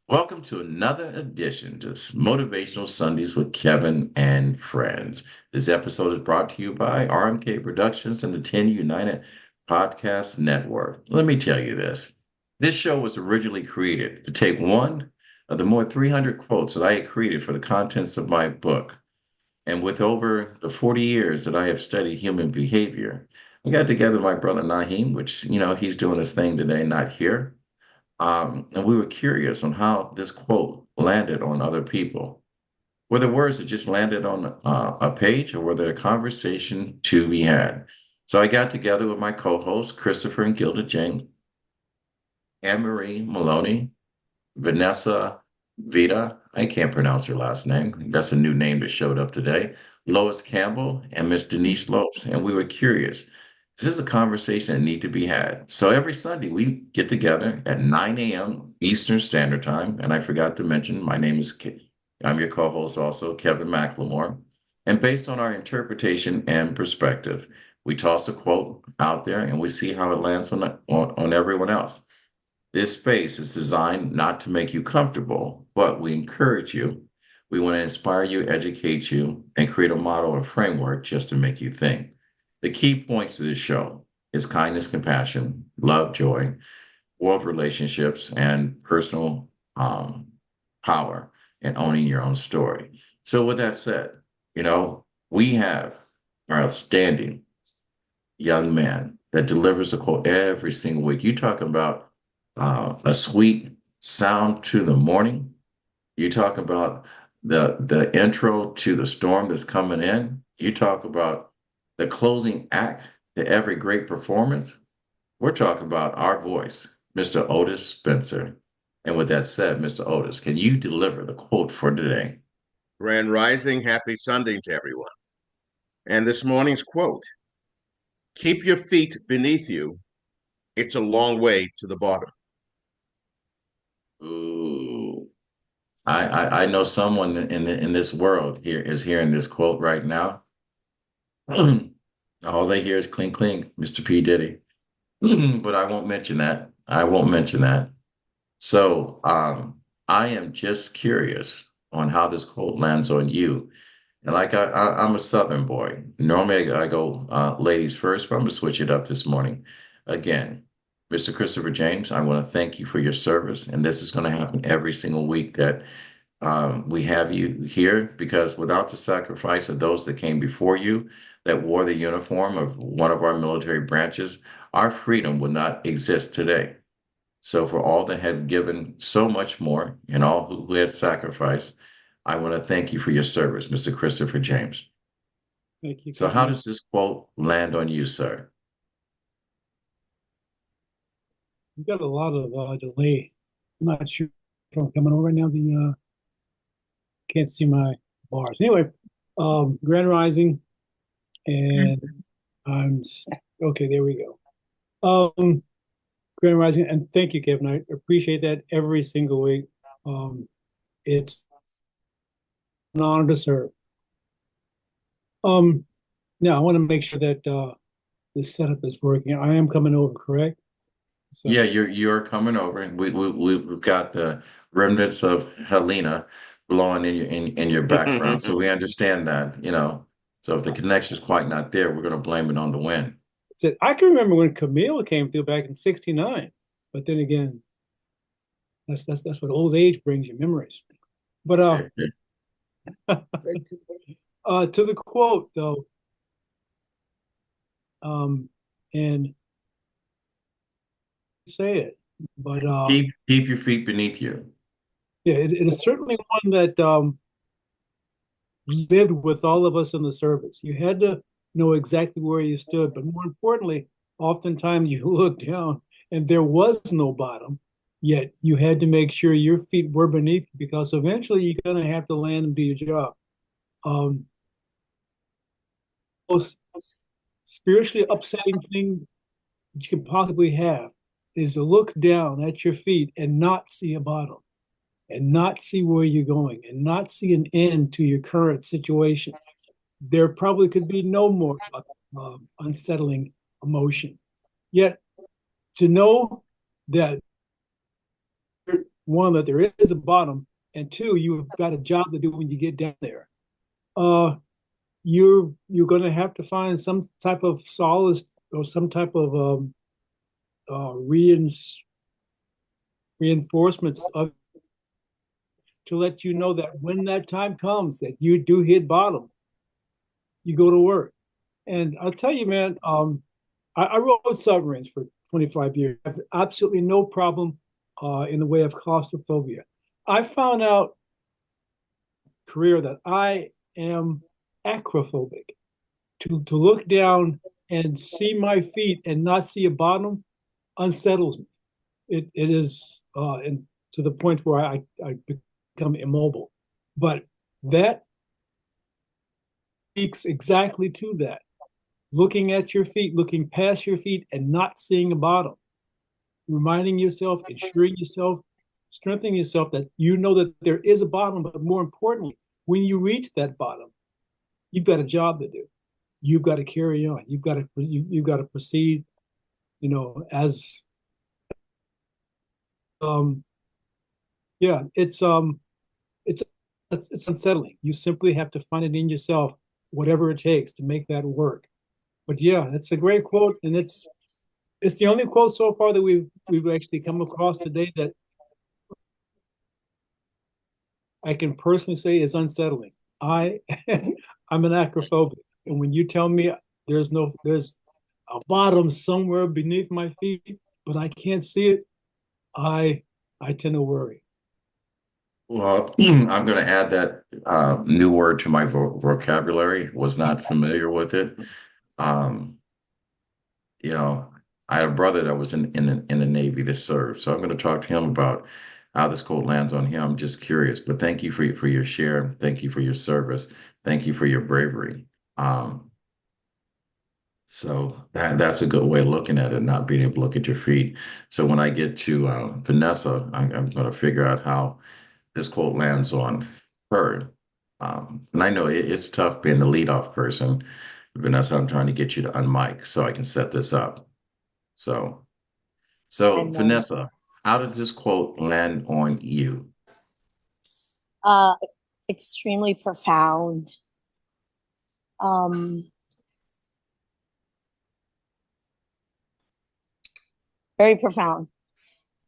Welcome to another edition to Motivational Sundays with Kevin and Friends. This episode is brought to you by RMK Productions and the 10 United Podcast Network. Let me tell you this. This show was originally created to take one of the more 300 quotes that I had created for the contents of my book. And with over the 40 years that I have studied human behavior, I got together with my brother Naheem, which, he's doing his thing today, not here. And we were curious on how this quote landed on other people. Were the words that just landed on a page, or were there a conversation to be had? So I got together with my co-hosts, Christopher and Gilda James, Anne Marie Maloney, Vanessa Vita. I can't pronounce her last name. That's a new name that showed up today. Lois Campbell and Miss Denise Lopes. And we were curious. This is a conversation that need to be had. So every Sunday we get together at 9 a.m. Eastern Standard Time. And I forgot to mention, I'm your co-host also, Kevin McLemore. And based on our interpretation and perspective, we toss a quote out there and we see how it lands on everyone else. This space is designed not to make you comfortable, but we encourage you. We want to inspire you, educate you, and create a model or framework just to make you think. The key points to this show is kindness, compassion, love, joy, world relationships, and personal power and owning your own story. So with that said, we have our outstanding young man that delivers a quote every single week. You talk about a sweet sound to the morning. You talk about the intro to the storm that's coming in. You talk about the closing act to every great performance. We're talking about our voice, Mr. Otis Spencer. And with that said, Mr. Otis, can you deliver the quote for today? Grand Rising, happy Sunday to everyone. And this morning's quote: keep your feet beneath you. It's a long way to the bottom. Ooh, I know someone in this world here is hearing this quote right now. All they hear is clink clink, Mr. P. Diddy. But I won't mention that. I won't mention that. So I am just curious on how this quote lands on you. And like I'm a Southern boy. Normally I go ladies first, but I'm gonna switch it up this morning. Again, Mr. Christopher James, I want to thank you for your service. And this is going to happen every single week that we have you here, because without the sacrifice of those that came before you, that wore the uniform of one of our military branches, our freedom would not exist today. So for all that have given so much more and all who had sacrificed, I want to thank you for your service, Mr. Christopher James. Thank you, So how Kevin. does this quote land on you, sir? You got a lot of delay. I'm not sure if I'm coming over right now. The can't see my bars. Anyway, Grand Rising, and okay. There we go. Grand Rising, and thank you, Kevin. I appreciate that every single week. It's an honor to serve. Now I want to make sure that the setup is working. I am coming over, correct? So, Yeah, you're coming over, and we've got the remnants of Helena blowing in your background, so we understand that. So if the connection is quite not there, we're going to blame it on the wind. said I can remember when Camille came through back in '69, but then again, that's what old age brings you, memories. But to the quote though, and say it, but Keep your feet beneath you. yeah, it is certainly one that lived with all of us in the service. You had to know exactly where you stood, but more importantly, oftentimes you look down and there was no bottom, yet you had to make sure your feet were beneath you, because eventually you're going to have to land and do your job. Um, Most spiritually upsetting thing that you can possibly have is to look down at your feet and not see a bottom, and not see where you're going, and not see an end to your current situation. There probably could be no more unsettling emotion. Yet to know that one, that there is a bottom, and two, you've got a job to do when you get down there. Uh, you're going to have to find some type of solace or some type of reinforcements of to let you know that when that time comes that you do hit bottom, you go to work. And I'll tell you, man, I rode submarines for 25 years. I have absolutely no problem in the way of claustrophobia. I found out career that I am acrophobic. To look down and see my feet and not see a bottom unsettles me. It is and to the point where I become immobile. But that speaks exactly to that. Looking at your feet, looking past your feet, and not seeing a bottom. Reminding yourself, ensuring yourself, strengthening yourself that you know that there is a bottom, but more importantly, when you reach that bottom, you've got a job to do. You've got to carry on. You've got to proceed, as um yeah, it's it's unsettling. You simply have to find it in yourself, whatever it takes to make that work. But yeah, it's a great quote, and it's the only quote so far that we've actually come across today that I can personally say is unsettling. I I'm an acrophobic, and when you tell me there's a bottom somewhere beneath my feet, but I can't see it, I tend to worry. Well, I'm going to add that new word to my vocabulary. Was not familiar with it. Um, you know, I had a brother that was in the Navy that served, so I'm going to talk to him about how this quote lands on him. I'm just curious, but thank you for your share. Thank you for your service. Thank you for your bravery. Um, so that's a good way of looking at it, not being able to look at your feet. So when I get to Vanessa, I'm going to figure out how this quote lands on her. And I know it's tough being the leadoff person. Vanessa, I'm trying to get you to unmic so I can set this up. So, I so know. Vanessa, how did this quote land on you? Uh, Extremely profound. Um, Very profound.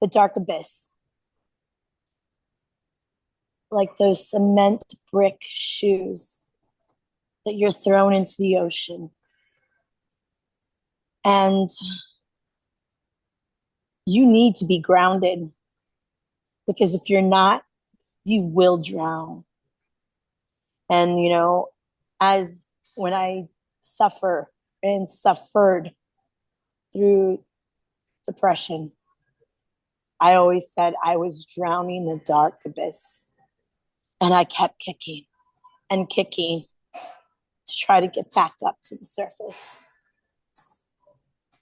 The dark abyss, like those cement brick shoes that you're thrown into the ocean. And you need to be grounded because if you're not, you will drown. And, as when I suffer and suffered through depression, I always said I was drowning in the dark abyss. And I kept kicking and kicking to try to get back up to the surface.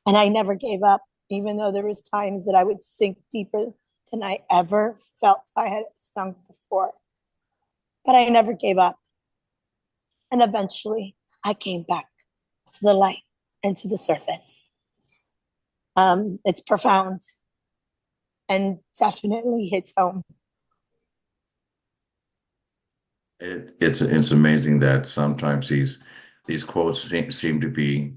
And I never gave up, even though there was times that I would sink deeper than I ever felt I had sunk before. But I never gave up. And eventually I came back to the light and to the surface. It's profound and definitely hits home. It's amazing that sometimes these quotes seem to be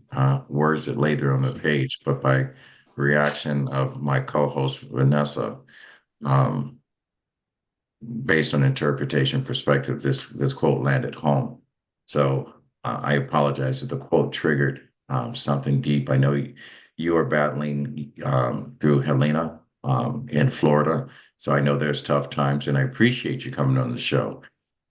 words that lay there on the page, but by reaction of my co-host Vanessa, um, based on interpretation perspective, this quote landed home. So I apologize if the quote triggered something deep. I know you are battling through Helena in Florida, so I know there's tough times, and I appreciate you coming on the show,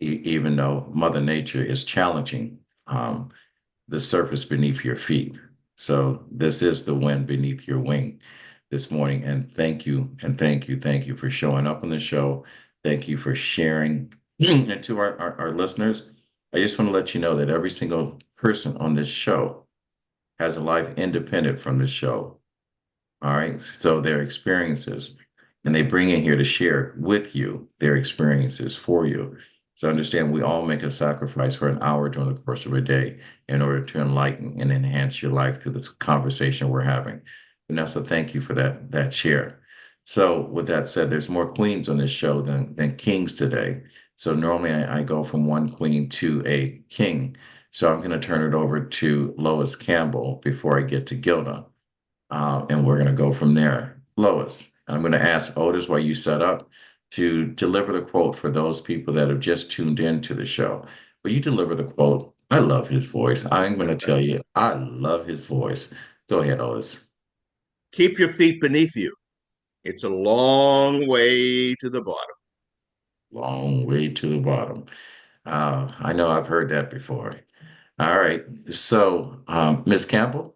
even though Mother Nature is challenging the surface beneath your feet. So this is the wind beneath your wing this morning. And thank you, and thank you for showing up on the show. Thank you for sharing. And to our listeners, I just want to let you know that every single person on this show has a life independent from this show. All right. So their experiences, and they bring in here to share with you their experiences for you. So understand we all make a sacrifice for an hour during the course of a day in order to enlighten and enhance your life through this conversation we're having. Vanessa, thank you for that share. So with that said, there's more queens on this show than kings today. So normally I go from one queen to a king. So I'm going to turn it over to Lois Campbell before I get to Gilda. And we're going to go from there. Lois, I'm going to ask Otis while you set up to deliver the quote for those people that have just tuned in to the show. Will you deliver the quote? I love his voice. I'm going to tell you, I love his voice. Go ahead, Otis. Keep your feet beneath you. It's a long way to the bottom. Long way to the bottom. I know I've heard that before. All right. So, Miss Campbell,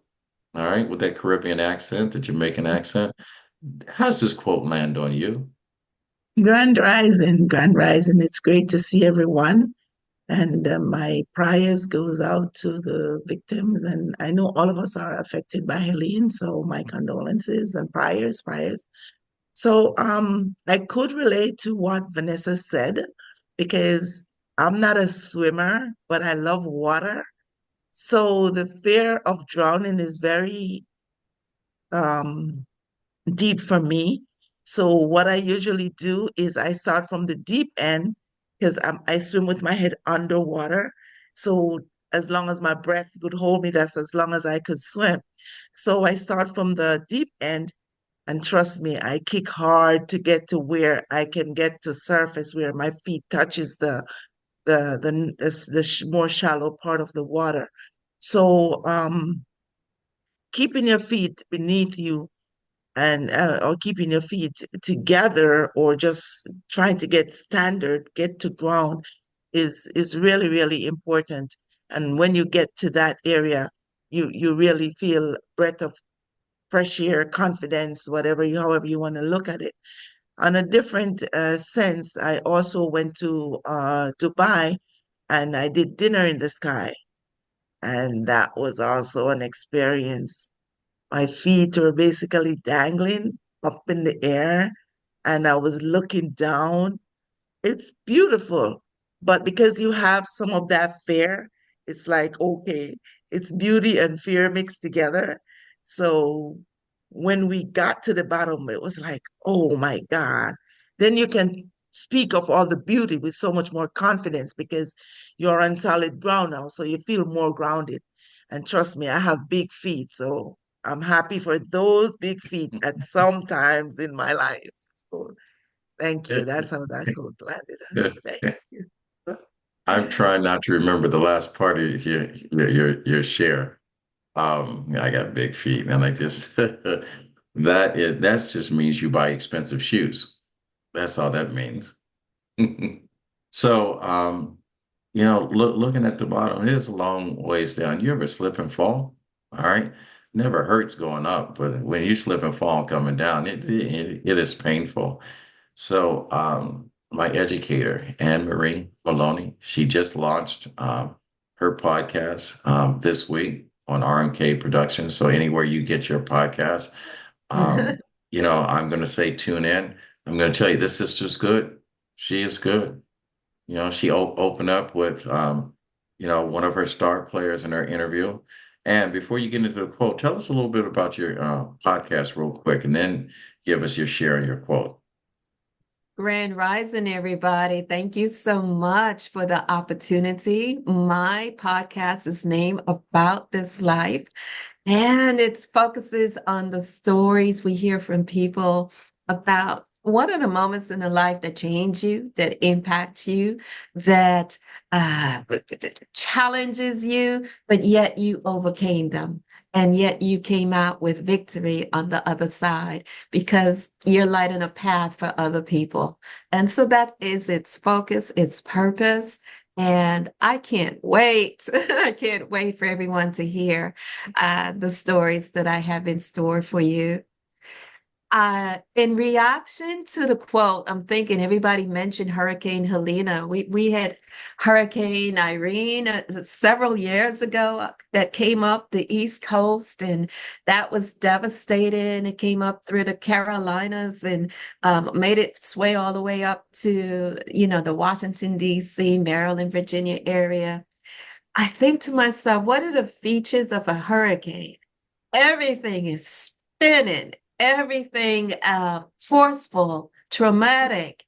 all right, with that Caribbean accent, the Jamaican accent, how does this quote land on you? Grand Rising, Grand Rising. It's great to see everyone. And my prayers goes out to the victims. And I know all of us are affected by Helene, so my condolences and prayers. So I could relate to what Vanessa said because I'm not a swimmer, but I love water. So the fear of drowning is very um, deep for me. So what I usually do is I start from the deep end because I swim with my head underwater. So as long as my breath could hold me, that's as long as I could swim. So I start from the deep end, and trust me, I kick hard to get to where I can get to surface where my feet touches the more shallow part of the water. So keeping your feet beneath you and or keeping your feet together or just trying to get standard, get to ground is really important. And when you get to that area, you really feel breath of fresh air, confidence, whatever you however you want to look at it. On a different sense, I also went to Dubai and I did dinner in the sky, and that was also an experience. My feet were basically dangling up in the air, and I was looking down. It's beautiful, but because you have some of that fear, it's like, okay, it's beauty and fear mixed together. So when we got to the bottom, it was like, oh my God. Then you can speak of all the beauty with so much more confidence because you're on solid ground now, so you feel more grounded. And trust me, I have big feet, so I'm happy for those big feet at some times in my life. So thank you. That's how that code landed on me. Thank you. I'm trying not to remember the last part of your share. I got big feet, and I just that just means you buy expensive shoes. That's all that means. So, looking at the bottom, it is a long ways down. You ever slip and fall? All right. Never hurts going up, but when you slip and fall coming down, it is painful. So, my educator, Anne Marie Maloney, she just launched her podcast this week on RMK Productions. So, anywhere you get your podcast, um, I'm going to say tune in. I'm going to tell you, this sister's good. She is good. She opened up with, one of her star players in her interview. And before you get into the quote, tell us a little bit about your podcast real quick, and then give us your share and your quote. Grand Rising, everybody. Thank you so much for the opportunity. My podcast is named About This Life, and it focuses on the stories we hear from people about what are the moments in the life that change you, that impact you, that challenges you, but yet you overcame them. And yet you came out with victory on the other side because you're lighting a path for other people. And so that is its focus, its purpose. And I can't wait. I can't wait for everyone to hear the stories that I have in store for you. In reaction to the quote, I'm thinking everybody mentioned Hurricane Helena. We had Hurricane Irene several years ago that came up the East Coast, and that was devastating. It came up through the Carolinas and made it sway all the way up to, the Washington, D.C., Maryland, Virginia area. I think to myself, what are the features of a hurricane? Everything is spinning. everything forceful, traumatic,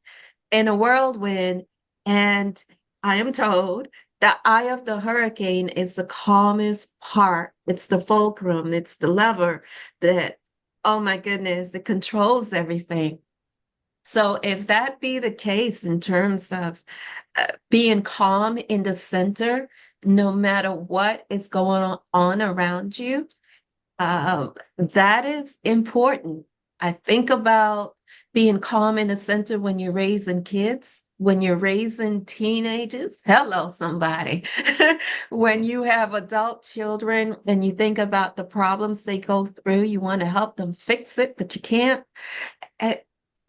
in a whirlwind. And I am told the eye of the hurricane is the calmest part. It's the fulcrum, it's the lever that, oh my goodness, it controls everything. So if that be the case in terms of being calm in the center, no matter what is going on around you, that is important. I think about being calm in the center when you're raising kids, when you're raising teenagers. Hello, somebody. When you have adult children and you think about the problems they go through, you want to help them fix it, but you can't. Eh,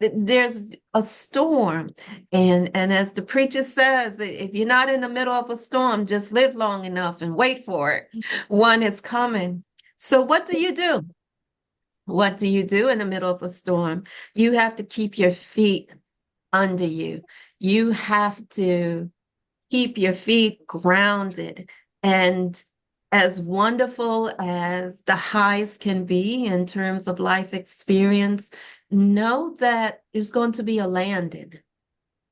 There's a storm. And as the preacher says, if you're not in the middle of a storm, just live long enough and wait for it. One is coming. So what do you do? What do you do in the middle of a storm? You have to keep your feet under you. You have to keep your feet grounded. And as wonderful as the highs can be in terms of life experience, know that there's going to be a landing.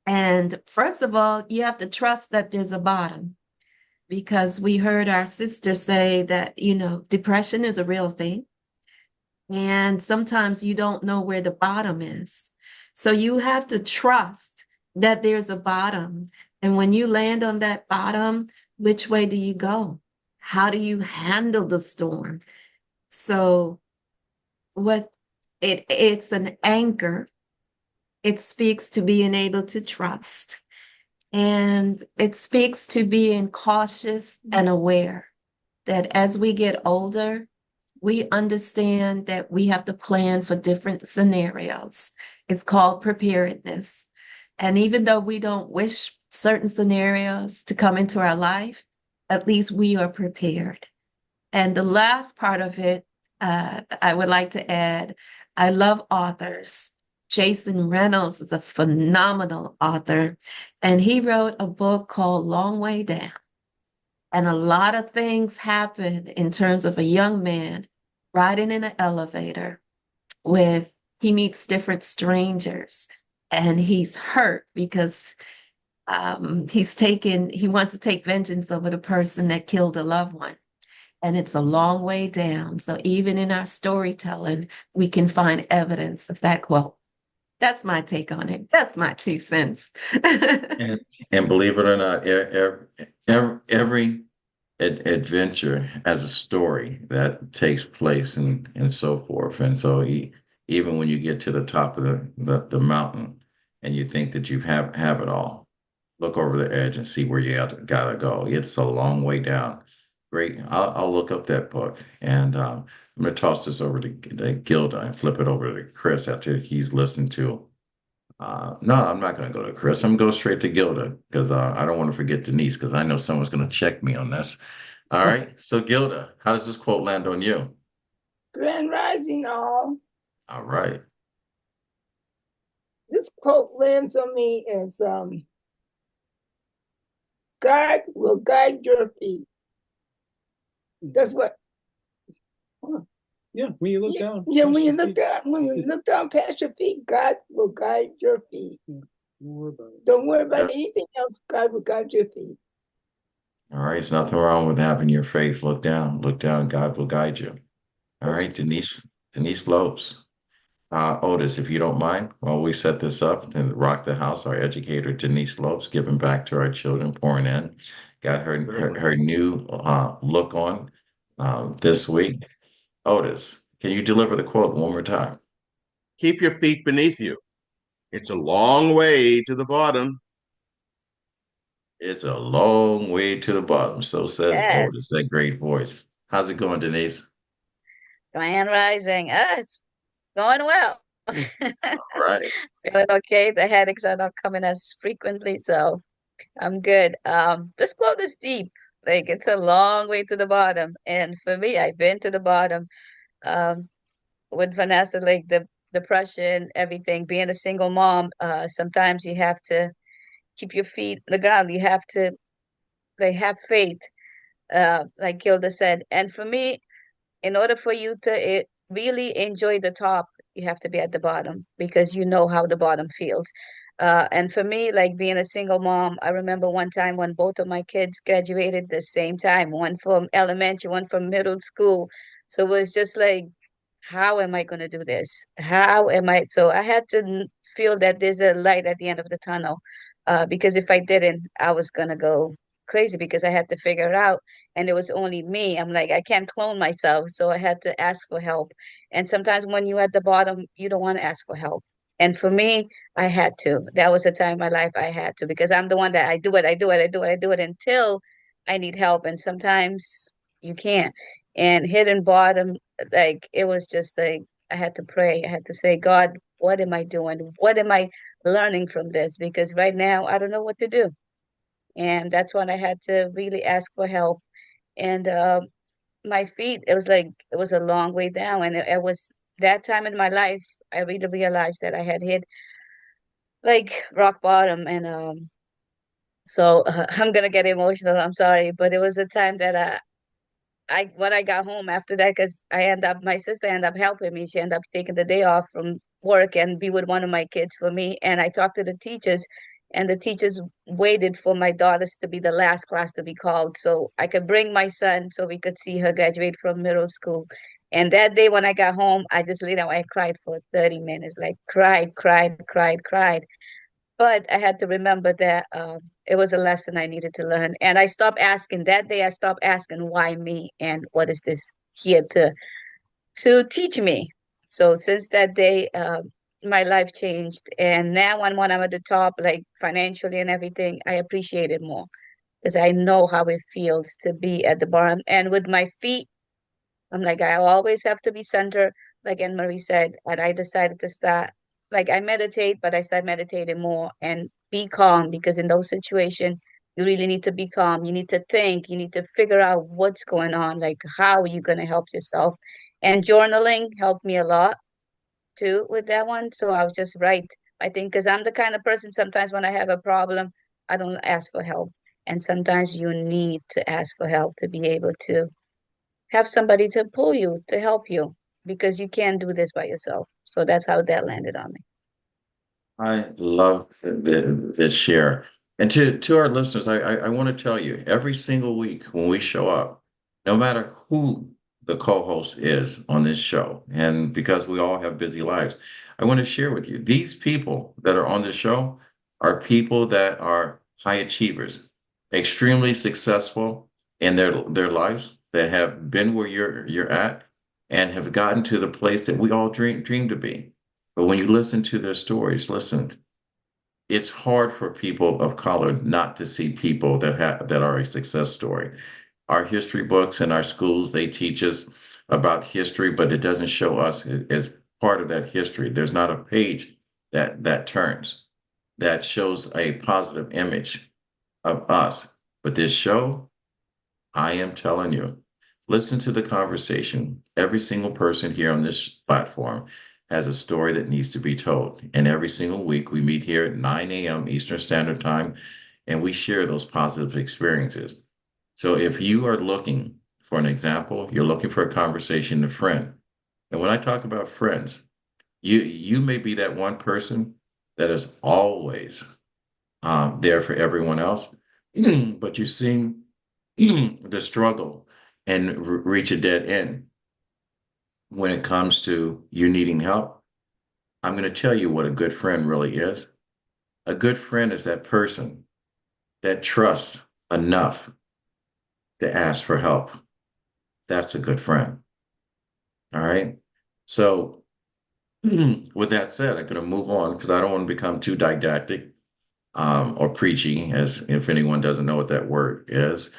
And first of all, you have to trust that there's a bottom, because we heard our sister say that, depression is a real thing. And sometimes you don't know where the bottom is. So you have to trust that there's a bottom. And when you land on that bottom, which way do you go? How do you handle the storm? So it's an anchor. It speaks to being able to trust. And it speaks to being cautious and aware that as we get older, we understand that we have to plan for different scenarios. It's called preparedness. And even though we don't wish certain scenarios to come into our life, at least we are prepared. And the last part of it, I would like to add, I love authors. Jason Reynolds is a phenomenal author, and he wrote a book called Long Way Down. And a lot of things happen in terms of a young man riding in an elevator he meets different strangers, and he's hurt because he wants to take vengeance over the person that killed a loved one. And it's a long way down. So even in our storytelling, we can find evidence of that quote. That's my take on it. That's my 2 cents. And believe it or not, every adventure has a story that takes place and so forth. And so even when you get to the top of the mountain and you think that you have it all, look over the edge and see where you gotta go. It's a long way down. Great. I'll look up that book, and I'm going to toss this over to Gilda and flip it over to Chris after he's listened to. No, I'm not going to go to Chris. I'm going to go straight to Gilda because I don't want to forget Denise, because I know someone's going to check me on this. All right. So Gilda, how does this quote land on you? Grand Rising, all. All right. This quote lands on me as God will guide your feet. That's what. Yeah, when you look down. Yeah, when you look down past your feet, God will guide your feet. Don't worry about it. Don't worry about anything else. God will guide your feet. All right. There's nothing wrong with having your faith. Look down. Look down. God will guide you. All right, Denise Lopes. Otis, if you don't mind, while we set this up and rock the house, our educator, Denise Lopes, giving back to our children, pouring in, got her new look on this week. Otis, can you deliver the quote one more time? Keep your feet beneath you. It's a long way to the bottom. It's a long way to the bottom. So says Otis, that great voice. How's it going, Denise? Grand Rising. It's going well. All right. Feeling okay. The headaches are not coming as frequently, so I'm good. This quote is deep. Like, it's a long way to the bottom. And for me, I've been to the bottom. With Vanessa, like the depression, everything, being a single mom, sometimes you have to keep your feet on the ground. You have to have faith, like Gilda said. And for me, in order for you to really enjoy the top, you have to be at the bottom because you know how the bottom feels. And for me, like being a single mom, I remember one time when both of my kids graduated the same time, one from elementary, one from middle school. So it was just like, how am I going to do this? How am I? So I had to feel that there's a light at the end of the tunnel. Because if I didn't, I was going to go crazy because I had to figure it out. And it was only me. I'm like, I can't clone myself. So I had to ask for help. And sometimes when you're at the bottom, you don't want to ask for help. And for me, I had to. That was a time in my life I had to because I'm the one that I do it, I do it, I do it, I do it until I need help. And sometimes you can't. And hitting bottom, like it was just like I had to pray. I had to say, God, what am I doing? What am I learning from this? Because right now I don't know what to do. And that's when I had to really ask for help. And my feet, it was like it was a long way down. And it was that time in my life I really realized that I had hit like rock bottom. And so I'm gonna get emotional. I'm sorry, but it was a time that I when I got home after that, because my sister ended up helping me. She ended up taking the day off from work and be with one of my kids for me. And I talked to the teachers, and the teachers waited for my daughters to be the last class to be called so I could bring my son so we could see her graduate from middle school. And that day when I got home, I just laid down. I cried for 30 minutes, like cried, cried, cried, cried. But I had to remember that it was a lesson I needed to learn. And I stopped asking that day, I stopped asking why me and what is this here to teach me. So since that day, my life changed. And now when I'm at the top, like financially and everything, I appreciate it more because I know how it feels to be at the bottom. And with my feet, I'm like, I always have to be centered, like Anne Marie said. And I decided to start, like, I meditate, but I start meditating more and be calm because in those situations, you really need to be calm. You need to think, you need to figure out what's going on, like, how are you going to help yourself? And journaling helped me a lot too with that one. So I was just right. I think because I'm the kind of person sometimes when I have a problem, I don't ask for help. And sometimes you need to ask for help to be able to have somebody to pull you, to help you, because you can't do this by yourself. So that's how that landed on me. I love this share. And to our listeners, I want to tell you, every single week when we show up, no matter who the co-host is on this show, and because we all have busy lives, I want to share with you, these people that are on the show are people that are high achievers, extremely successful in their lives, that have been where you're at and have gotten to the place that we all dream to be. But when you listen to their stories, listen, it's hard for people of color not to see people that are a success story. Our history books in our schools, they teach us about history, but it doesn't show us as part of that history. There's not a page that turns that shows a positive image of us. But this show, I am telling you, listen to the conversation. Every single person here on this platform has a story that needs to be told. And every single week we meet here at 9 a.m. Eastern Standard Time and we share those positive experiences. So if you are looking for an example, you're looking for a conversation, a friend. And when I talk about friends, you may be that one person that is always there for everyone else, but you seem the struggle and reach a dead end when it comes to you needing help. I'm going to tell you what a good friend really is. A good friend is that person that trusts enough to ask for help. That's a good friend. All right. So, with that said, I'm going to move on because I don't want to become too didactic or preachy, as if anyone doesn't know what that word is.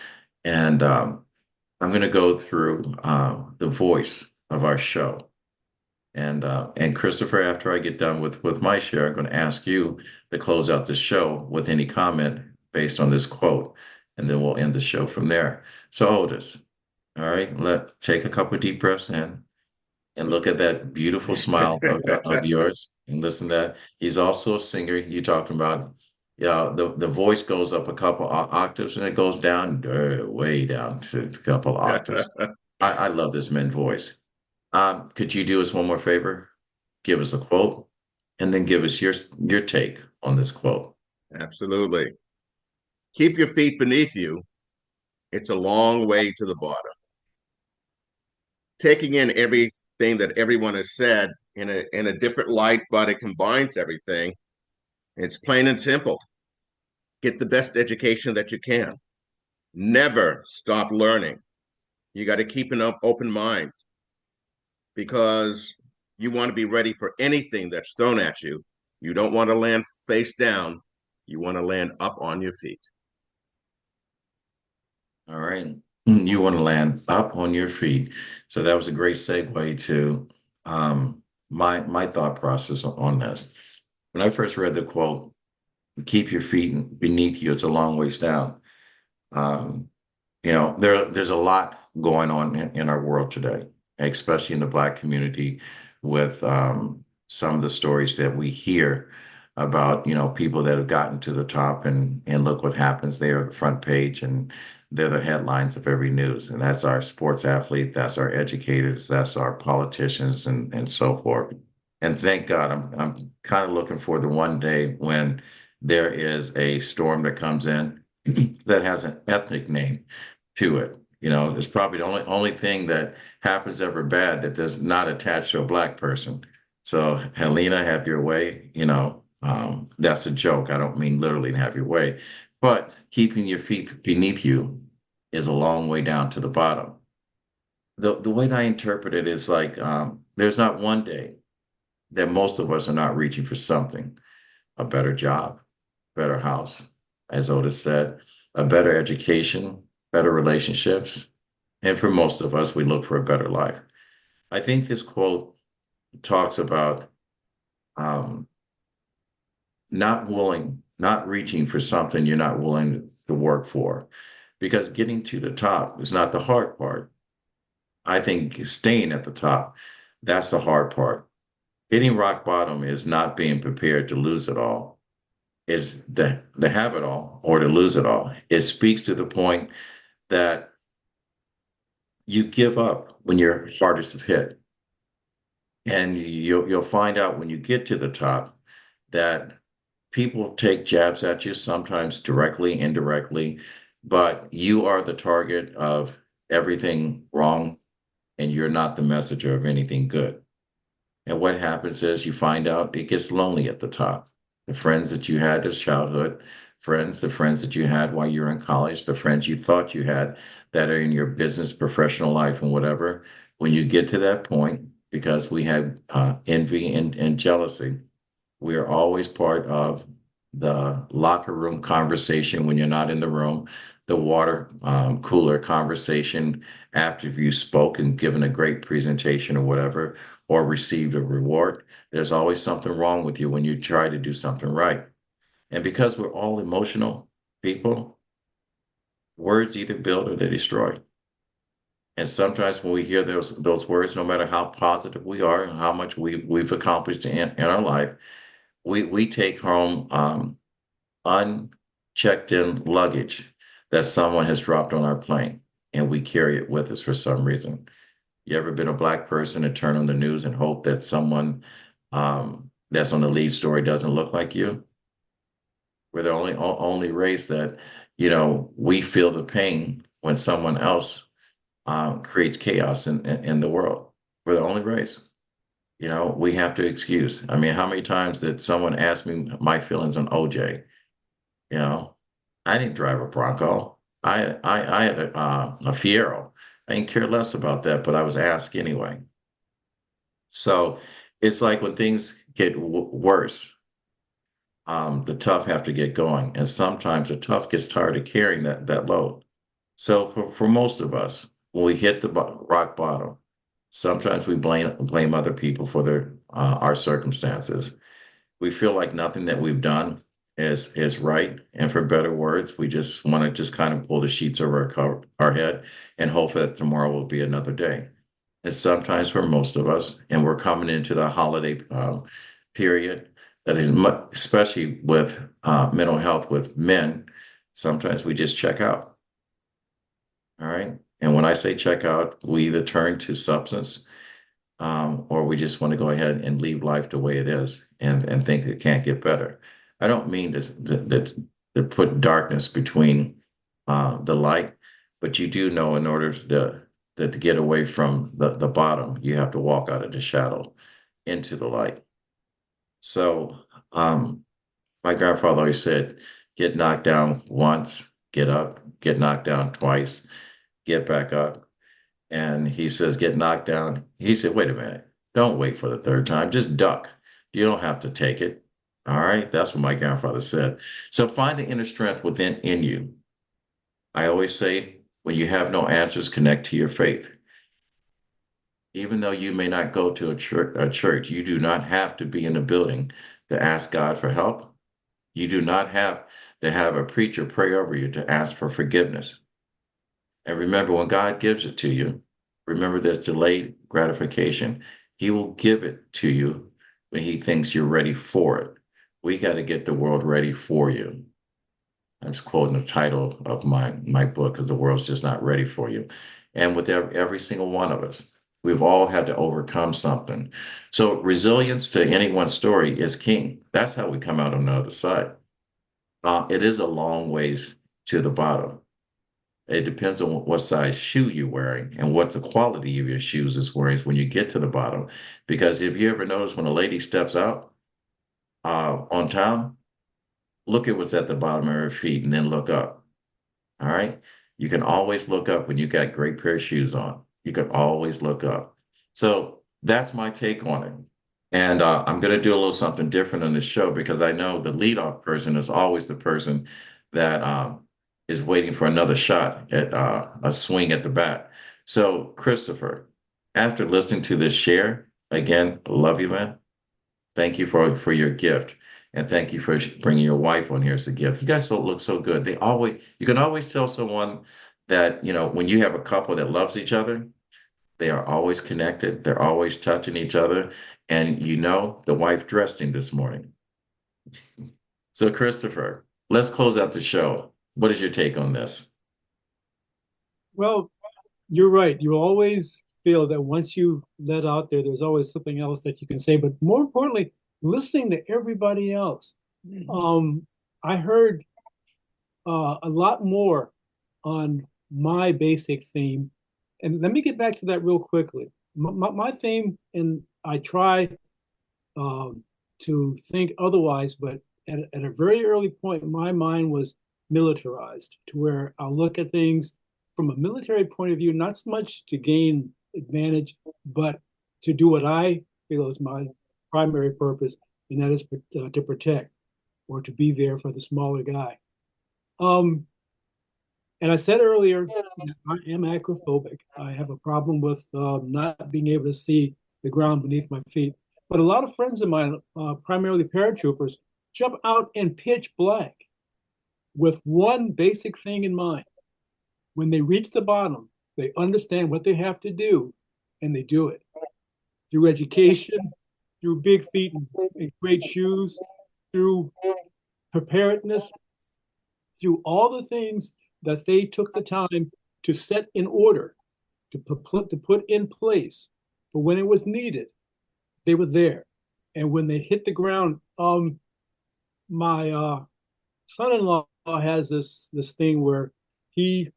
And I'm going to go through the voice of our show. And Christopher, after I get done with my share, I'm going to ask you to close out the show with any comment based on this quote, and then we'll end the show from there. So Otis, all right, take a couple of deep breaths in and look at that beautiful smile of yours and listen to that. He's also a singer. You talking about, yeah, the voice goes up a couple octaves and it goes down way down to a couple octaves. I love this man's voice. Could you do us one more favor? give us a quote, and then give us your take on this quote. Absolutely. Keep your feet beneath you. It's a long way to the bottom. Taking in everything that everyone has said in a different light, but it combines everything. It's plain and simple. Get the best education that you can. Never stop learning. You got to keep an open mind because you want to be ready for anything that's thrown at you. You don't want to land face down. You want to land up on your feet. All right. You want to land up on your feet. So that was a great segue to my thought process on this. When I first read the quote, keep your feet beneath you, it's a long ways down. Um, there's a lot going on in our world today, especially in the Black community, with some of the stories that we hear about, people that have gotten to the top, and look what happens. They are the front page, and they're the headlines of every news. And that's our sports athletes, that's our educators, that's our politicians, and so forth. And thank God, I'm kind of looking for the one day when there is a storm that comes in that has an ethnic name to it. It's probably the only thing that happens ever bad that does not attach to a Black person. So, Helena, have your way. That's a joke. I don't mean literally to have your way, but keeping your feet beneath you is a long way down to the bottom. The way that I interpret it is like there's not one day that most of us are not reaching for something, a better job, better house, as Otis said, a better education, better relationships. And for most of us, we look for a better life. I think this quote talks about um, not reaching for something you're not willing to work for, because getting to the top is not the hard part. I think staying at the top, that's the hard part. Hitting rock bottom is not being prepared to lose it all. Is to have it all or to lose it all. It speaks to the point that you give up when you're hardest hit. And you'll find out when you get to the top that people take jabs at you, sometimes directly, indirectly, but you are the target of everything wrong, and you're not the messenger of anything good. And what happens is you find out it gets lonely at the top. The friends that you had as childhood friends, the friends that you had while you were in college, the friends you thought you had that are in your business, professional life, and whatever. When you get to that point, because we have envy and jealousy, we are always part of the locker room conversation when you're not in the room, the water cooler conversation after you spoke and given a great presentation or whatever, or received a reward. There's always something wrong with you when you try to do something right. And because we're all emotional people, words either build or they destroy. And sometimes when we hear those words, no matter how positive we are and how much we've accomplished in our life, we take home unchecked in luggage that someone has dropped on our plane, and we carry it with us for some reason. You ever been a Black person and turn on the news and hope that someone that's on the lead story doesn't look like you? We're the only race that, we feel the pain when someone else creates chaos in the world. We're the only race. We have to excuse. I mean, how many times did someone ask me my feelings on OJ? I didn't drive a Bronco. I had a Fiero. I didn't care less about that, but I was asked anyway. So it's like when things get worse, the tough have to get going, and sometimes the tough gets tired of carrying that load. So for most of us, when we hit the rock bottom, sometimes we blame other people for our circumstances. We feel like nothing that we've done is right, and for better words, we just want to just kind of pull the sheets over our head and hope that tomorrow will be another day. And sometimes for most of us, and we're coming into the holiday period, that is especially with mental health with men, sometimes we just check out. All right. And when I say check out, we either turn to substance, or we just want to go ahead and leave life the way it is and think it can't get better. I don't mean to put darkness between the light, but you do know in order to get away from the bottom, you have to walk out of the shadow into the light. So my grandfather always said, get knocked down once, get up, get knocked down twice, get back up. And he says, get knocked down. He said, wait a minute, don't wait for the third time, just duck. You don't have to take it. All right. That's what my grandfather said. So find the inner strength within in you. I always say, when you have no answers, connect to your faith. Even though you may not go to a church, you do not have to be in a building to ask God for help. You do not have to have a preacher pray over you to ask for forgiveness. And remember, when God gives it to you, remember there's delayed gratification. He will give it to you when he thinks you're ready for it. We got to get the world ready for you. I'm just quoting the title of my book, because the world's just not ready for you. And with every single one of us, we've all had to overcome something. So resilience to anyone's story is king. That's how we come out on the other side. It is a long ways to the bottom. It depends on what size shoe you're wearing and what the quality of your shoes is wearing when you get to the bottom. Because if you ever notice when a lady steps out on town, look at what's at the bottom of her feet and then look up. All right. You can always look up when you got great pair of shoes on. You can always look up. So that's my take on it. And I'm going to do a little something different on this show, because I know the leadoff person is always the person that is waiting for another shot at a swing at the bat. So, Christopher, after listening to this share, again, love you, man. Thank you for your gift. And thank you for bringing your wife on here as a gift. You guys look so good. You can always tell someone that, when you have a couple that loves each other, they are always connected. They're always touching each other. And the wife dressed him this morning. So, Christopher, let's close out the show. What is your take on this? Well, you're right. You always feel that once you let out there, there's always something else that you can say. But more importantly, listening to everybody else. I heard a lot more on my basic theme. And let me get back to that real quickly. My theme, and I try to think otherwise, but at a very early point, my mind was militarized to where I'll look at things from a military point of view, not so much to gain advantage, but to do what I feel is my primary purpose, and that is to protect or to be there for the smaller guy. And I said earlier, I am acrophobic. I have a problem with not being able to see the ground beneath my feet. But a lot of friends of mine, primarily paratroopers, jump out in pitch black with one basic thing in mind. When they reach the bottom, they understand what they have to do, and they do it. Through education, through big feet and great shoes, through preparedness, through all the things that they took the time to set in order, to put in place for when it was needed. They were there. And when they hit the ground, my son-in-law has this thing where he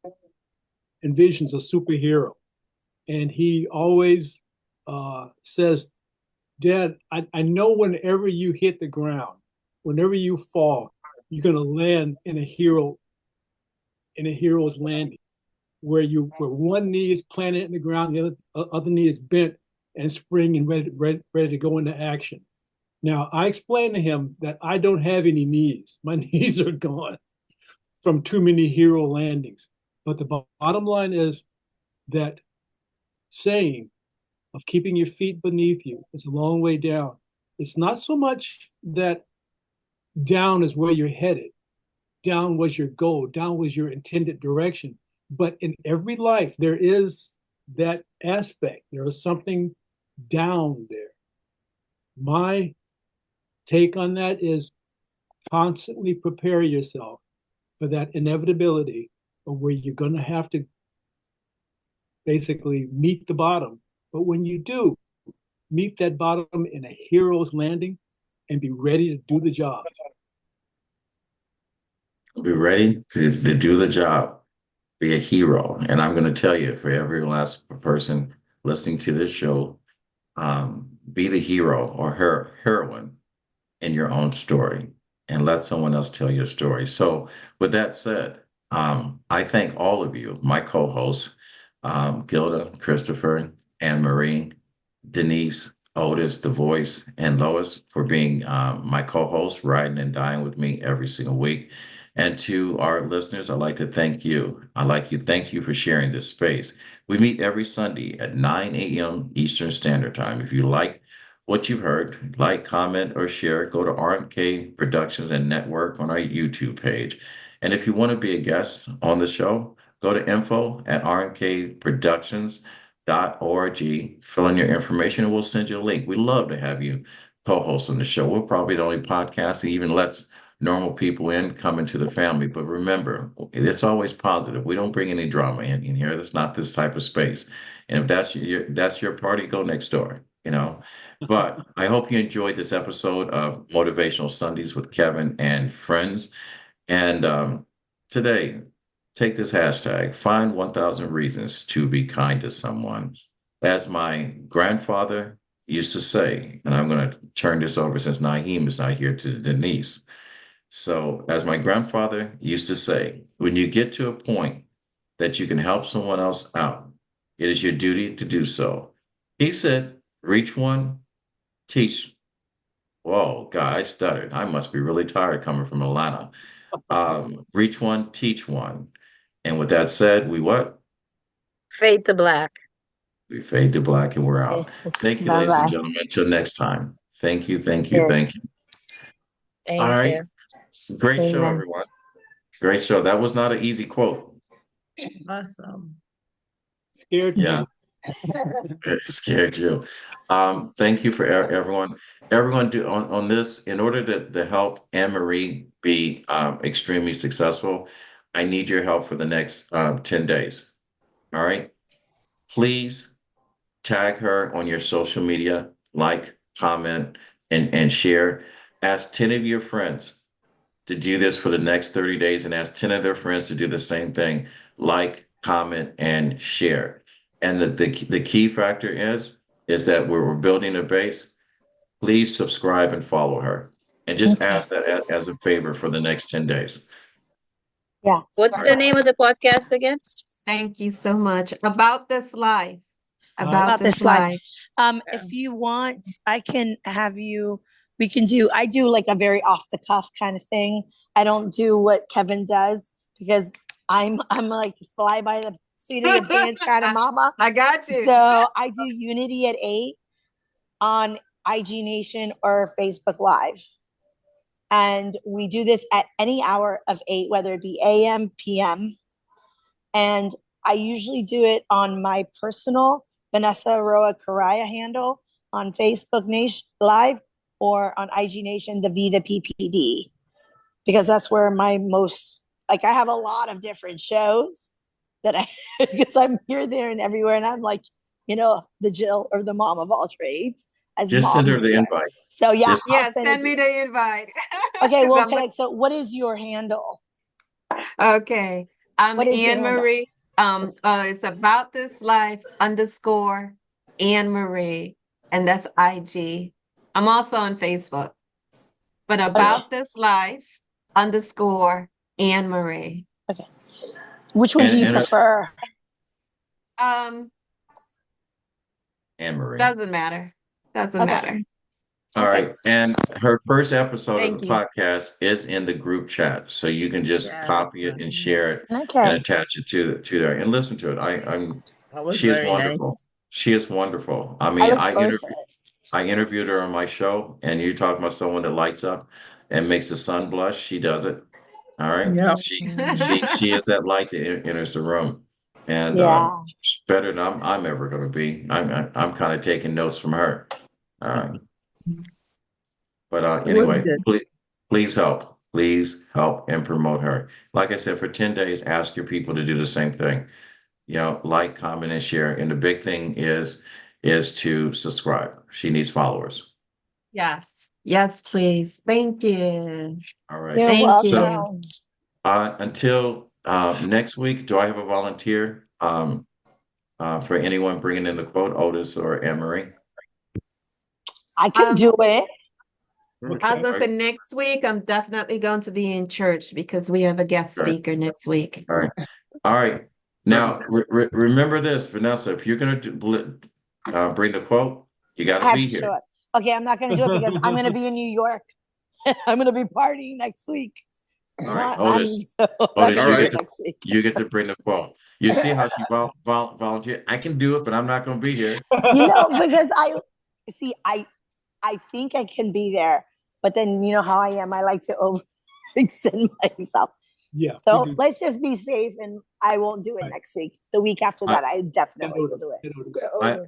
envisions a superhero. And he always says, Dad, I know whenever you hit the ground, whenever you fall, you're going to land in a hero's landing, where one knee is planted in the ground, the other knee is bent and spring and ready to go into action. Now, I explained to him that I don't have any knees. My knees are gone from too many hero landings. But the bottom line is that saying of keeping your feet beneath you is a long way down. It's not so much that down is where you're headed. Down was your goal. Down was your intended direction. But in every life, there is that aspect. There is something down there. My take on that is constantly prepare yourself for that inevitability of where you're going to have to basically meet the bottom. But when you do, meet that bottom in a hero's landing and be ready to do the job. Be ready to do the job. Be a hero. And I'm going to tell you, for every last person listening to this show, be the hero or heroine in your own story and let someone else tell your story. So, with that said, I thank all of you, my co hosts, Gilda, Christopher, Anne Marie, Denise, Otis, The Voice, and Lois for being my co hosts, riding and dying with me every single week. And to our listeners, I'd like to thank you. Thank you for sharing this space. We meet every Sunday at 9 a.m. Eastern Standard Time. If you like what you've heard, like, comment, or share, go to RMK Productions and Network on our YouTube page. And if you want to be a guest on the show, go to info@rmkproductions.org, fill in your information, and we'll send you a link. We love to have you co-host on the show. We're probably the only podcast that even lets normal people come into the family. But remember, it's always positive. We don't bring any drama in here. That's not this type of space. And if that's your party, go next door, you know. But I hope you enjoyed this episode of Motivational Sundays with Kevin and friends. And today, take this hashtag, find 1,000 reasons to be kind to someone. As my grandfather used to say, and I'm going to turn this over since Naheem is not here, to Denise. So, as my grandfather used to say, when you get to a point that you can help someone else out, it is your duty to do so. He said, reach one, teach. Whoa, God, I stuttered. I must be really tired coming from Atlanta. Reach one, teach one. And with that said, we what? Fade to black. We fade to black and we're out. Thank you, ladies and Bye-bye. gentlemen. Until next time. Thank you, thank you, thank Yes. you. All Thank right. you. Great show, Amen. everyone. Great show. That was not an easy quote. Awesome. Scared Yeah, me. it scared you. Thank you for everyone. Everyone do on this, in order to help Anne Marie be extremely successful, I need your help for the next 10 days. All right. Please tag her on your social media, like, comment, and share. Ask 10 of your friends to do this for the next 30 days and ask 10 of their friends to do the same thing, like, comment, and share. And the key factor is that we're building a base. Please subscribe and follow her. And just Okay. ask that as a favor for the next 10 days. Yeah. What's the name of the podcast again? Thank you so much. About this life. About This life. If you want, I can have you, I do like a very off the cuff kind of thing. I don't do what Kevin does because I'm like fly by the seat of your pants kind of mama. I got you. So I do Unity at 8 on IG Nation or Facebook Live. And we do this at any hour of 8, whether it be AM, PM. And I usually do it on my personal Vanessa Roa Correa handle on Facebook Nation Live or on IG Nation, the Vita PPD, because that's where my most, like, I have a lot of different shows that because I'm here, there, and everywhere. And I'm like, the Jill or the mom of all trades. As Just send her moms the here. invite. So yeah, Just- Yeah, I'll send send it me to the invite. Okay, 'Cause well, I'm so what is your handle? Okay. I'm What is your Anne handle? Marie. It's about this life _ Anne Marie, and that's IG. I'm also on Facebook, but about this life _ Anne Marie. Which one do you And- prefer? Um, Anne Marie. doesn't matter. Doesn't Okay. matter. All right. And her first episode Thank of the you. podcast is in the group chat. So you can just Yes. copy it and share it and Okay. attach it to there and listen to it. That was She is very wonderful. nice. She is wonderful. I I mean, look forward to it. I interviewed her on my show, and you talk about someone that lights up and makes the sun blush. She does it. All right. Yep. She is that light that enters the room, and Yeah. she's better than I'm ever going to be. I'm kind of taking notes from her. All right. But It was anyway, good. please help. Please help and promote her. Like I said, for 10 days, ask your people to do the same thing. Like, comment, and share. And the big thing is is to subscribe. She needs followers. Yes. Yes, please. Thank you. All right. You're Thank you. welcome. Until next week, do I have a volunteer for anyone bringing in the quote, Otis or Anne-Marie? I can do it. I was gonna say next week, I'm definitely going to be in church because we have a guest Right. speaker next week. All right. All right. Now, remember this, Vanessa, if you're going to bring the quote, you got I to have be to here. show it. Okay, I'm not going to do it because I'm going to be in New York. I'm going to be partying next week. All right, I'm Otis. not Otis, gonna you do get it to- next week. You get to bring the quote. You see how she volunteered? I can do it, but I'm not going to be here. You know, because I think I can be there, but then you know how I am. I like to overextend myself. Yeah. So we do. let's just be safe, and I won't do it Right. next week. The week after that, I definitely will do it. It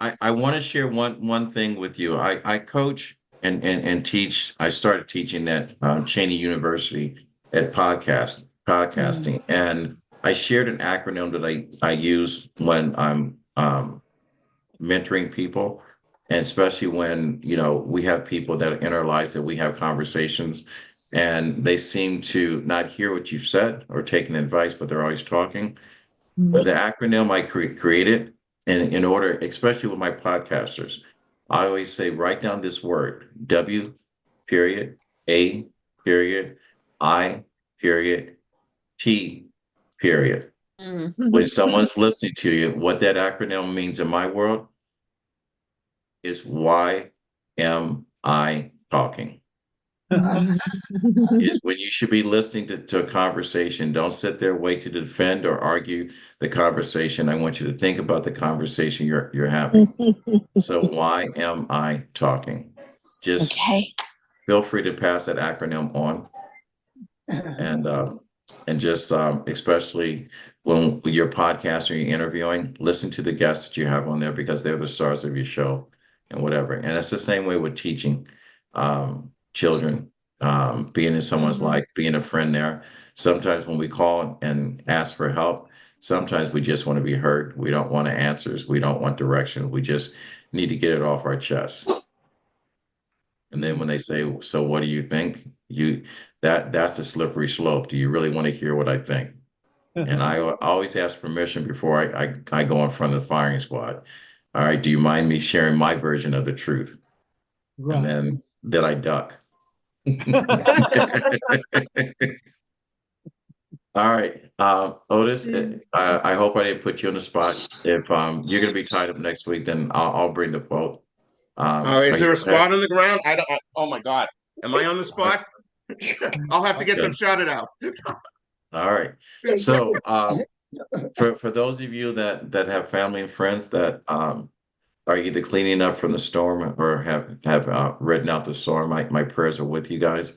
is. I want to share one thing with you. I coach and teach. I started teaching at Cheney University at podcasting, and I shared an acronym that I use when I'm mentoring people, and especially when we have people that are in our lives that we have conversations, and they seem to not hear what you've said or taking advice, but they're always talking. But the acronym I created, and in order, especially with my podcasters, I always say, write down this word, W period, A period, I period, T period. When someone's listening to you, what that acronym means in my world is, why am I talking? Is when you should be listening to a conversation. Don't sit there, wait to defend or argue the conversation. I want you to think about the conversation you're having. So why am I talking? Just Okay. feel free to pass that acronym on, and just especially when you're podcasting, you're interviewing, listen to the guests that you have on there, because they're the stars of your show and whatever. And it's the same way with teaching children, being in someone's life, being a friend there. Sometimes when we call and ask for help, sometimes we just want to be heard. We don't want answers. We don't want direction. We just need to get it off our chest. And then when they say, so what do you think? That's the slippery slope. Do you really want to hear what I think? And I always ask permission before I go in front of the firing squad. All right, do you mind me sharing my version of the truth? Right. And then I duck. All right, Otis, I hope I didn't put you on the spot. If you're going to be tied up next week, then I'll bring the quote. Is there a spot on the ground? Oh my God. Am I on the spot? I'll have to get some shout it out. All right. So for those of you that have family and friends that are either cleaning up from the storm or have ridden out the storm, my prayers are with you guys.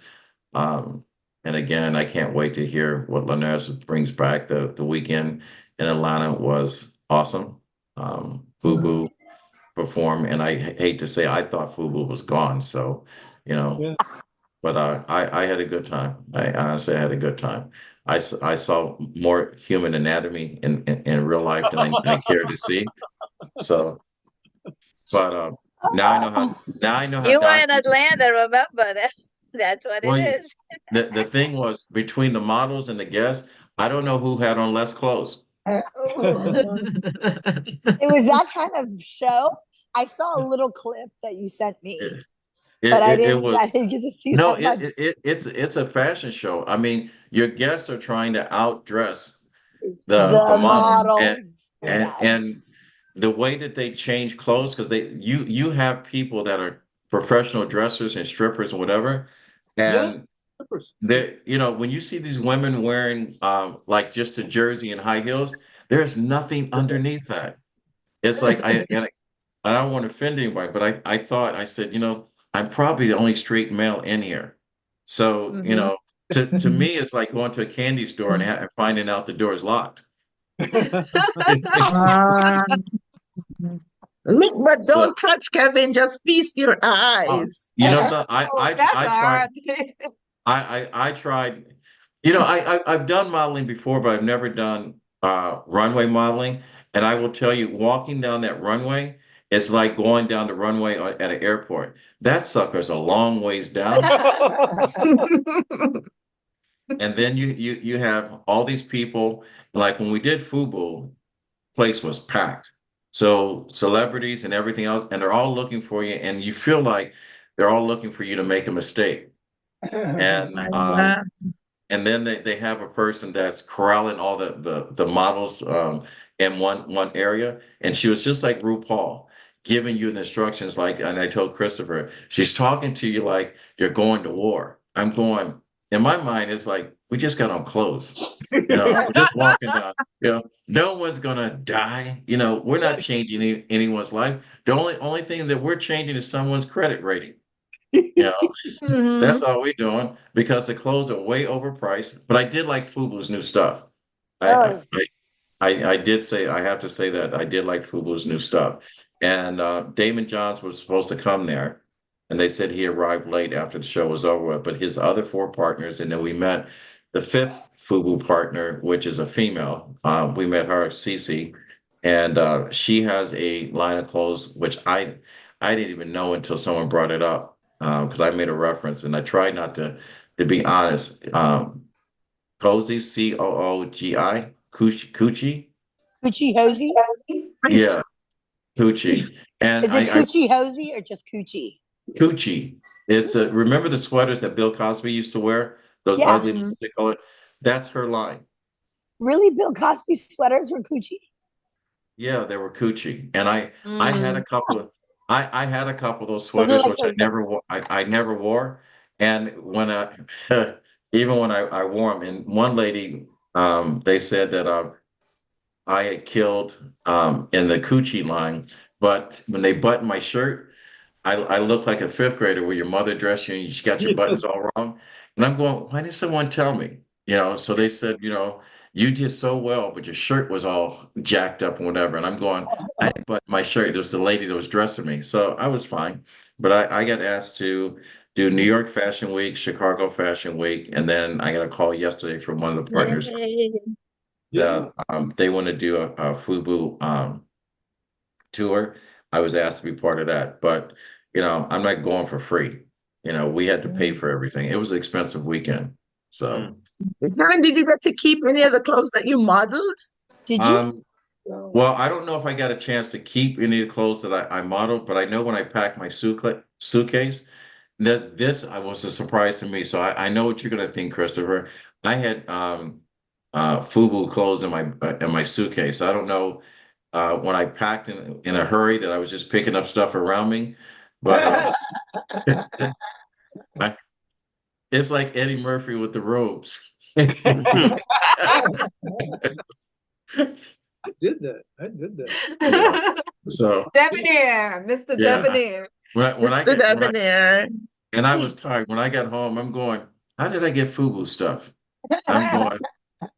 And again, I can't wait to hear what Linares brings back. The weekend in Atlanta was awesome. Fubu performed, and I hate to say I thought Fubu was gone. So, Yeah. but I had a good time. I honestly had a good time. I saw more human anatomy in real life than I care to see. So, but now I know how You were in doctors. Atlanta, remember that? That's what Well, it is. the thing was, between the models and the guests, I don't know who had on less clothes. It was that kind of show. I saw a little clip that you sent me, but I didn't get to see No, that much. it's a fashion show. I mean, your guests are trying to outdress The the models, models. and Yes. the way that they change clothes, because you have people that are professional dressers and strippers and whatever, and they, when you see these women wearing like just a jersey and high heels, there's nothing underneath that. It's like I don't want to offend anybody, but I said, I'm probably the only straight male in here. So, to me, it's like going to a candy store and finding out the door is locked. Look, but So, don't touch, Kevin. Just feast your eyes. so I tried. I tried. I've done modeling before, but I've never done runway modeling. And I will tell you, walking down that runway It's like going down the runway at an airport. That sucker's a long ways down. And then you have all these people, like when we did FUBU, place was packed. So celebrities and everything else, and they're all looking for you, and you feel like they're all looking for you to make a mistake. And and then they have a person that's corralling all the models in one area, and she was just like RuPaul, giving you the instructions like, and I told Christopher, she's talking to you like you're going to war. I'm going, in my mind, it's like we just got on clothes, we're just walking down, no one's gonna die, we're not changing anyone's life. The only thing that we're changing is someone's credit rating. That's all we're doing because the clothes are way overpriced. But I did like FUBU's new stuff. I, Oh. I did say, I have to say that I did like FUBU's new stuff. And Damon Johns was supposed to come there, and they said he arrived late after the show was over. But his other four partners, and then we met the fifth FUBU partner, which is a female. We met her, Cece, and she has a line of clothes which I didn't even know until someone brought it up because I made a reference, and I tried not to be honest. Cozy, Coogi, Coochie. Coochie hosey? Yeah, Coochie. And Is it coochie hosey or just coochie? Coochie. It's remember the sweaters that Bill Cosby used to wear? Those Yeah. ugly color. That's her line. Really? Bill Cosby sweaters were coochie? Yeah, they were Coochie. And I had a couple of I had a couple of those Those are sweaters like which I those never wore. I never wore. And when even when I wore them, and one lady they said that I had killed in the Coochie line, but when they buttoned my shirt, I look like a fifth grader where your mother dressed you and you got your buttons all wrong. And I'm going, why did someone tell me? So they said, you did so well, but your shirt was all jacked up and whatever. And I'm going, I didn't button my shirt. It was the lady that was dressing me. So I was fine. But I got asked to do New York Fashion Week, Chicago Fashion Week, and then I got a call yesterday from one of the partners that they want to do a FUBU tour. I was asked to be part of that, but I'm not going for free. We had to pay for everything. It was an expensive weekend. So, Karen, did you get to keep any of the clothes that you modeled? Did you? Well, I don't know if I got a chance to keep any of the clothes that I modeled, but I know when I packed my suitcase, that this was a surprise to me. So I know what you're going to think, Christopher. I had FUBU clothes in my suitcase. I don't know when I packed in a hurry that I was just picking up stuff around me, but it's like Eddie Murphy with the robes. I did that. Yeah. So Debonair, Mr. Yeah. Debonair. And I was tired. When I got home, I'm going, how did I get FUBU stuff? I'm going,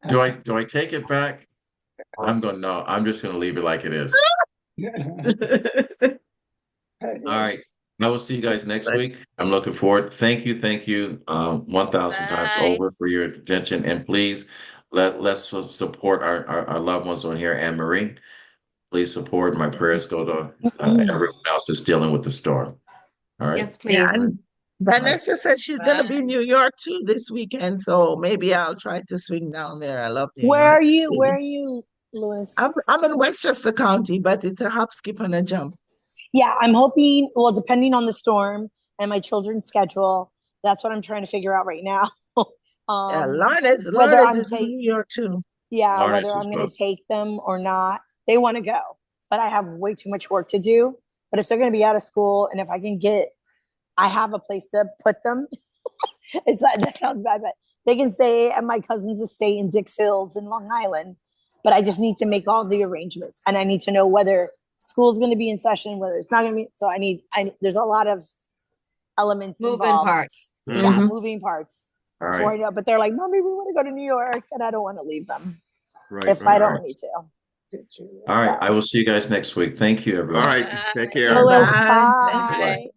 do I take it back? I'm going, no, I'm just going to leave it like it is. All right. I will see you guys next week. I'm looking forward. Thank you. 1,000 times Bye. over for your attention. And please let's support our loved ones on here. Anne Marie, please support. My prayers go to everyone else that's dealing with the storm. All right. Yes, please. Yeah, and Vanessa said she's going to be in New York too this weekend, so maybe I'll try to swing down there. I love New Where York are you? City. Where are you, Louis? I'm in Westchester County, but it's a hop, skip, and a jump. Yeah, I'm hoping, well, depending on the storm and my children's schedule, that's what I'm trying to figure out right now. Yeah, Lawrence is in New York too. Yeah, Lawrence whether is I'm going close. to take them or not. They want to go, but I have way too much work to do. But if they're going to be out of school and if I have a place to put them. That sounds bad, but they can stay at my cousin's estate in Dix Hills in Long Island. But I just need to make all the arrangements, and I need to know whether school's going to be in session, whether it's not going to be. So there's a lot of elements Moving involved. parts. Yeah, moving parts. All Before right. I know, but they're like, Mommy, we want to go to New York, and I don't want to leave them Right. if I don't need to. All right. I will see you guys next week. Thank you, everyone. All right. Take care. Louis, Bye. bye. Thank you. Bye.